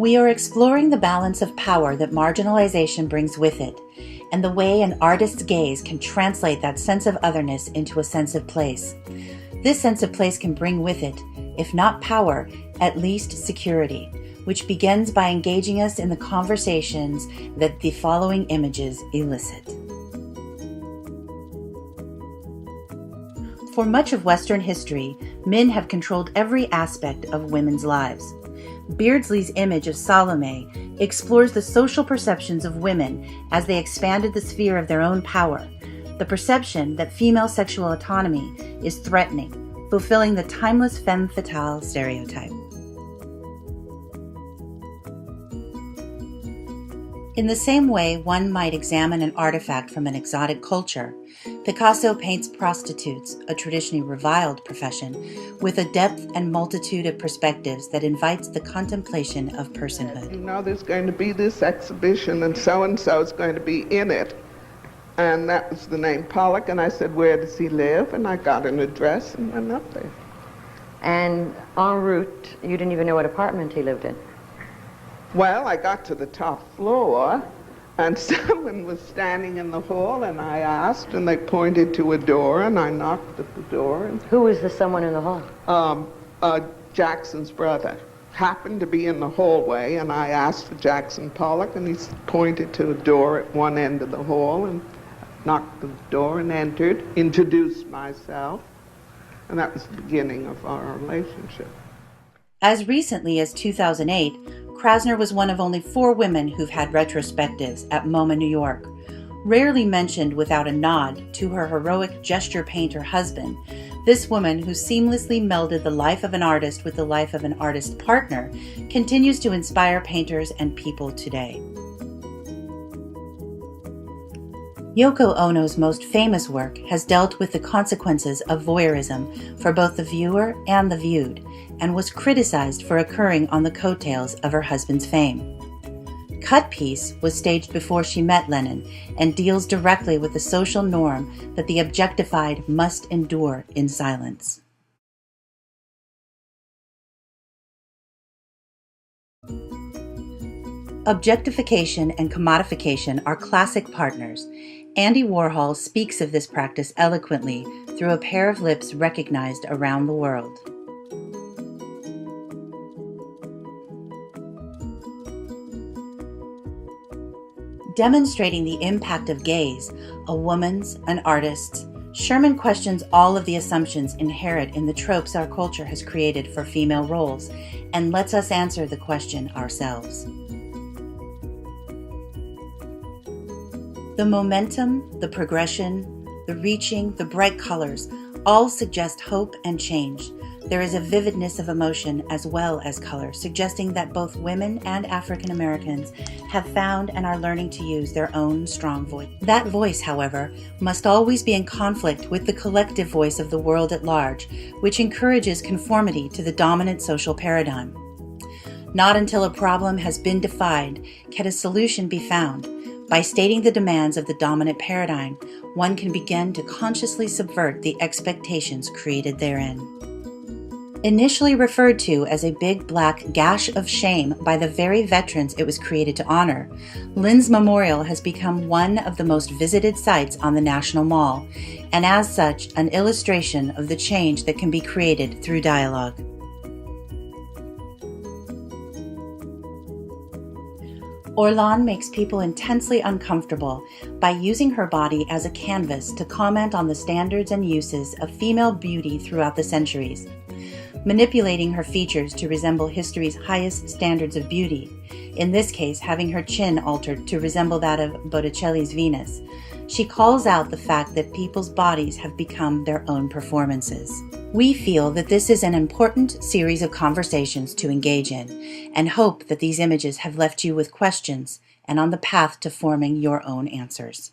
We are exploring the balance of power that marginalization brings with it, and the way an artist's gaze can translate that sense of otherness into a sense of place. This sense of place can bring with it, if not power, at least security, which begins by engaging us in the conversations that the following images elicit. For much of Western history, men have controlled every aspect of women's lives. Beardsley's image of Salome explores the social perceptions of women as they expanded the sphere of their own power, the perception that female sexual autonomy is threatening, fulfilling the timeless femme fatale stereotype. In the same way one might examine an artifact from an exotic culture, Picasso paints prostitutes, a traditionally reviled profession, with a depth and multitude of perspectives that invites the contemplation of personhood. You know, there's going to be this exhibition and so is going to be in it. And that was the name Pollock, and I said, where does he live? And I got an address and went up there. And en route, you didn't even know what apartment he lived in? Well, I got to the top floor, and someone was standing in the hall, and I asked, and they pointed to a door, and I knocked at the door. And who was the someone in the hall? Jackson's brother. Happened to be in the hallway, and I asked for Jackson Pollock, and he pointed to a door at one end of the hall, and knocked at the door and entered, introduced myself, and that was the beginning of our relationship. As recently as 2008, Krasner was one of only 4 women who've had retrospectives at MoMA, New York. Rarely mentioned without a nod to her heroic gesture painter husband, this woman who seamlessly melded the life of an artist with the life of an artist partner continues to inspire painters and people today. Yoko Ono's most famous work has dealt with the consequences of voyeurism for both the viewer and the viewed, and was criticized for occurring on the coattails of her husband's fame. Cut Piece was staged before she met Lennon and deals directly with the social norm that the objectified must endure in silence. Objectification and commodification are classic partners. Andy Warhol speaks of this practice eloquently through a pair of lips recognized around the world. Demonstrating the impact of gaze, a woman's, an artist's, Sherman questions all of the assumptions inherent in the tropes our culture has created for female roles and lets us answer the question ourselves. The momentum, the progression, the reaching, the bright colors all suggest hope and change. There is a vividness of emotion as well as color, suggesting that both women and African Americans have found and are learning to use their own strong voice. That voice, however, must always be in conflict with the collective voice of the world at large, which encourages conformity to the dominant social paradigm. Not until a problem has been defined can a solution be found. By stating the demands of the dominant paradigm, one can begin to consciously subvert the expectations created therein. Initially referred to as a big black gash of shame by the very veterans it was created to honor, Lynn's Memorial has become one of the most visited sites on the National Mall, and as such, an illustration of the change that can be created through dialogue. Orlan makes people intensely uncomfortable by using her body as a canvas to comment on the standards and uses of female beauty throughout the centuries. Manipulating her features to resemble history's highest standards of beauty, in this case having her chin altered to resemble that of Botticelli's Venus, she calls out the fact that people's bodies have become their own performances. We feel that this is an important series of conversations to engage in, and hope that these images have left you with questions and on the path to forming your own answers.